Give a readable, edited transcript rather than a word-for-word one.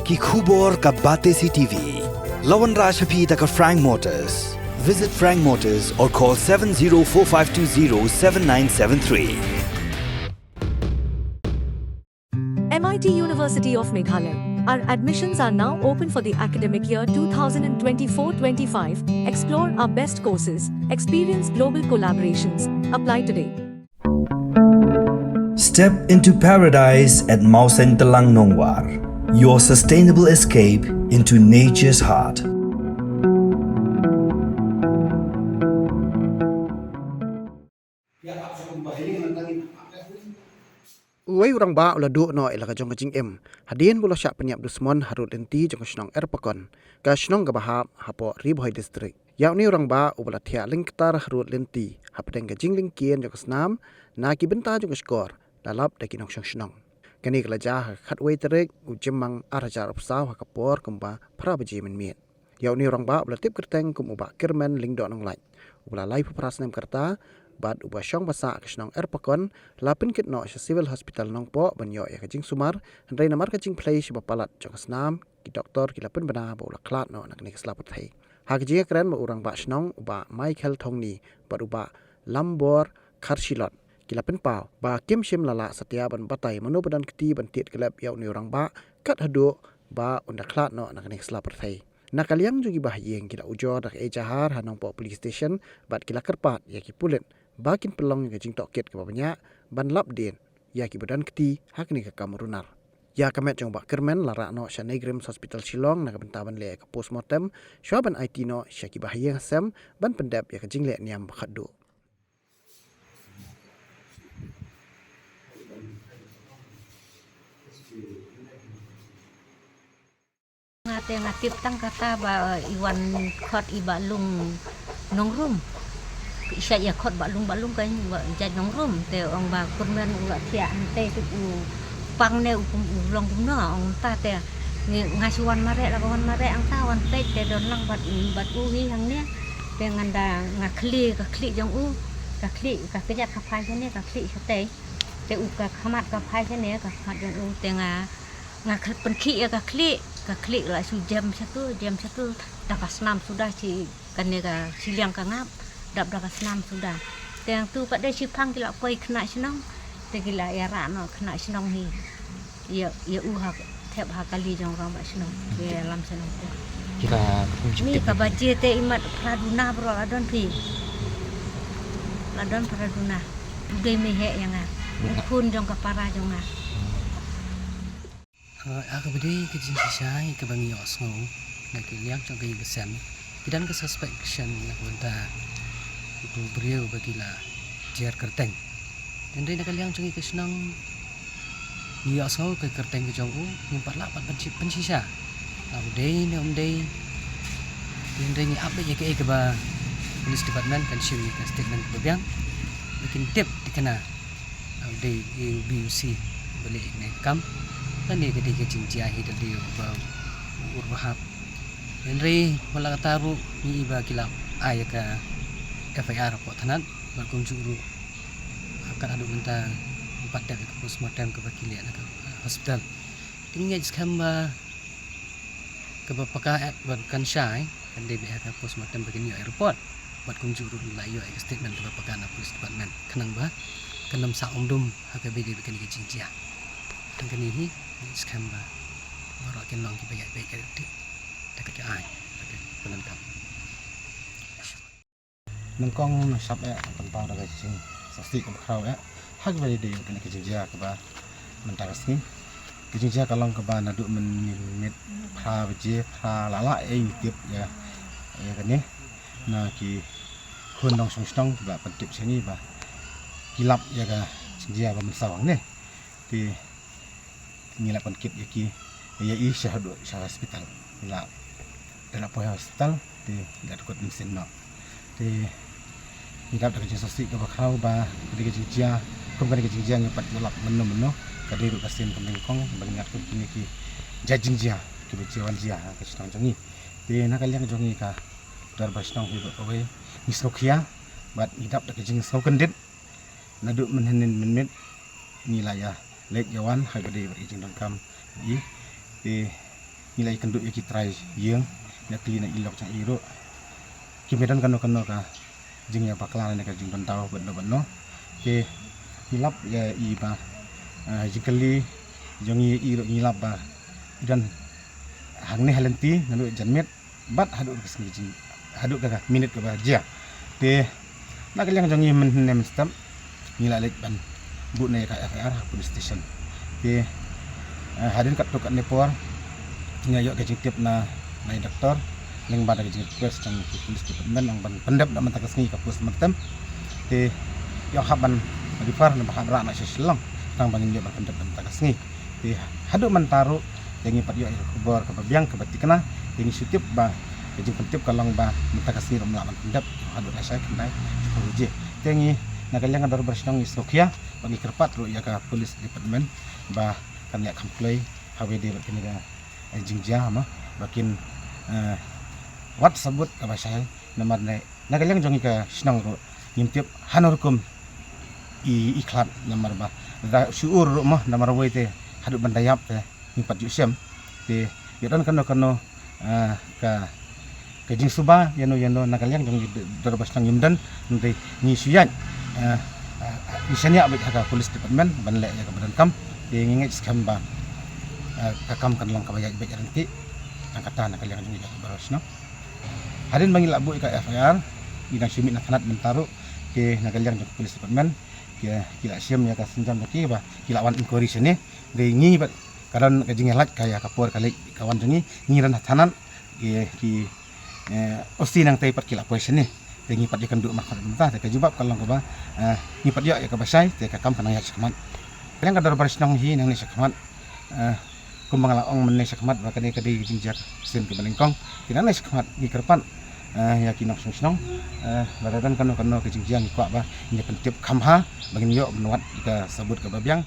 ki khubor ka bate CTV. Lawan Rashaphi taka Frank Motors. Visit Frank Motors or call 7045207973. MIT University of Meghalaya. Our admissions are now open for the academic year 2024-25. Explore our best courses, experience global collaborations. Apply today. Step into paradise at Mausen Telang Nongwar, your sustainable escape into nature's heart. Uway urang ba ula du no ila ka jong jing em. Hadien bula syak penyap dusmon harut enti jong snong erpakon. Ka snong ga bahap hapo Riboy district. Yaw ni urang ba ubala thia lingktar harut lenti. Hapdeng ka jing lingkien jong snam na ki benta jong skor. Lalap da kinong snong. Kani kala jah khatway terek u jemang arajar upsaw hakapor kumba prabaji men miet. Yaw ni urang ba ubala tip kerteng kum uba kirmen lingdo nong laj. Ubala lai paprasnem kerta bad uba syong basa kisnong erpakon lapin kit no sa civil hospital nong po banyo ya kajing sumar handai namar kajing play siba palat jong snam ki doktor ki lapin bana ba ula klat no nak ni slapat thai ha kajing kren ba urang ba snong uba Michael Thongni ba uba Lambor Kharshilot ki lapin pau ba kim shim lala satia ban batai manu badan kti ban tit kelap yaw ni urang ba kat hadu ba unda klat no nak ni slapat thai nakaliang jugi bahyeng kila ujo dak e jahar hanong po police station bat kila kerpat ya ki pulit bakin pelong yang jing toket ke babanya ban lap din ya ki badan keti hak ni ke kamerunar ya kamet jong bak kermen lara no Shanegrim Hospital Shillong nak bentaban le ke postmortem swaban IT no syaki bahayang sam ban pendap ya ke jing le niam khadu ngate ngatip tang kata ba iwan khot ibalung nongrum isya ya khot balung kan jad nongrum te ong ba kurmen ula tia ante tu pang ne upum ulong kumno ong ta te ni ngasuan mare la kawan mare ang tawan te te don lang bat uhi hang ne te nganda ngakli ka kli jong u ka kli ka kejat ka phai ne ka kli te ka khamat ka phai ne ka khat jong u te ngakhat penki ka kli la su jam satu dapat senam sudah ci kan ne ka siliang ka ngap dap dapat senam sudah yang tu kat dia sipang kila koi kena senang te kila ya rano kena senang ni ya uha thep ha kali jong rang ba senang ke lam senang kita ni ka baje te imat praduna bro ladon praduna ugai mehe yang kun jong ka para jong aku bedi ke jing sisai ke bangi osno nak liang jong ke besam kidan ke suspicion nak benta itu beliau bagilah jar kerteng dan dia nak liang jong ke senang dia osno ke kerteng ke jong u nimpat lapat pensisa dei dan ni update ke ba police department kan syui ke statement bebiang bikin tip dikena dei BUC balik ni kam kan ni ketika cincin akhir dia urwahap Henry malah taruh ni iba kilap ayah ke FIR pot tanat berkong juru akan ada benda empat dah ke postmortem ke bakilian ke hospital tinggal skamba ke bapakah berkan syai kan dia ke postmortem begini airport berkong juru layu ke statement ke bapakah na police department kenang bah kenam sa umdum hak begi bikin ke cincin dan kini skamba baru akan long kita baik ke dekat ai penangkap nengkong sab tentang daga sing sasti ke khau hak bali de kena ke jia ke ba mentaras ni ke jia kalong ke ba nadu menit pha je pha lala tip ya kan ni na ki hun dong song ba pentip sini ba kilap ya ka jia ba mensawang ni ti ngilap kit ya ki ya syahadu hospital ngilap dalam poin hospital di dekat mesin no di ngilap dekat sosial ke bakau ba ketika jia kemudian ketika jia ngepat ngelap menu kadiru kasin kemengkong banyak tu kini ki jajing jia kebetulan jia ke sedang jongi di nak kalian jongi ka dar basnong hidup away misokia bat ngidap dekat jing kendit nadu menhenin menit nilai ya lek jawan hagade berizin dongkam di nilai kenduk yaki try yang ya kli na ilok chang iro kimedan kano ka jing ya baklan ne ka jing bentau benno ke hilap ya i ba jikali jongi iro ngilap ba dan hangne halenti nalu janmet bat haduk kesngi jing haduk ka minute ka ba ja te nak yang jongi men stam ngila lek ban bu ne ka FR police station te hadin kat tukat nepor ngayo ke tiap na doktor ling bada ke request trong police department ang ban pendap na mentakas ngi ka pos matem te yo haban di far na bahadra na silang tang bangin yo pendap na mentakas ngi te hadu mantaro yang ipat yo kubor ka babyang ka batikna yang sutip ba ke pentip kalong ba mentakas ngi rom laman pendap hadu na saya kendai uje te ngi nagalyang dar bersenang isokia bagi kerpat ro ya ka police department ba kan ya kamplay hawe de bakini ga jingja ma bakin wat sebut ka basai nomor ne nagalyang jongi ka senang ro ngimtiap hanorkum iklat nomor ba da syuur ro ma nomor we hadu bandayap te ngimpat jusem te yodan kano ka jing suba yano nagalyang jongi dar bersenang ngimdan nanti ni suyan misalnya abis ada polis department banlek ya kebadan kam ingin skam ba kakam kan lang kabayag baik nanti angkatan nak kalian juga baros no hadin bangil abu ka FIR ina sumit nak kanat mentaro ke nagalyang jong polis department ke kila siam ya ka senjam ki ba kila wan inquiry sini de ngi ba karan ka jingelat kaya kapor kali kawan jongi ngiran hatanan ki osti nang taipat kila pois ni tengi pat ikan duk makan mentah te kajubab kalau ko ba ni pat ya ka basai te ka kam kanang ya sakmat kalian kadar baris nang hi nang ni sakmat kumbang laong men ni sakmat ba kadi jinjak sen ke balengkong kinang ni sakmat ni kerpan ya kinok susnong baradan kano ke jinjiang kwa ba ni pentip kamha bangin yo menuat ka sabut ka babyang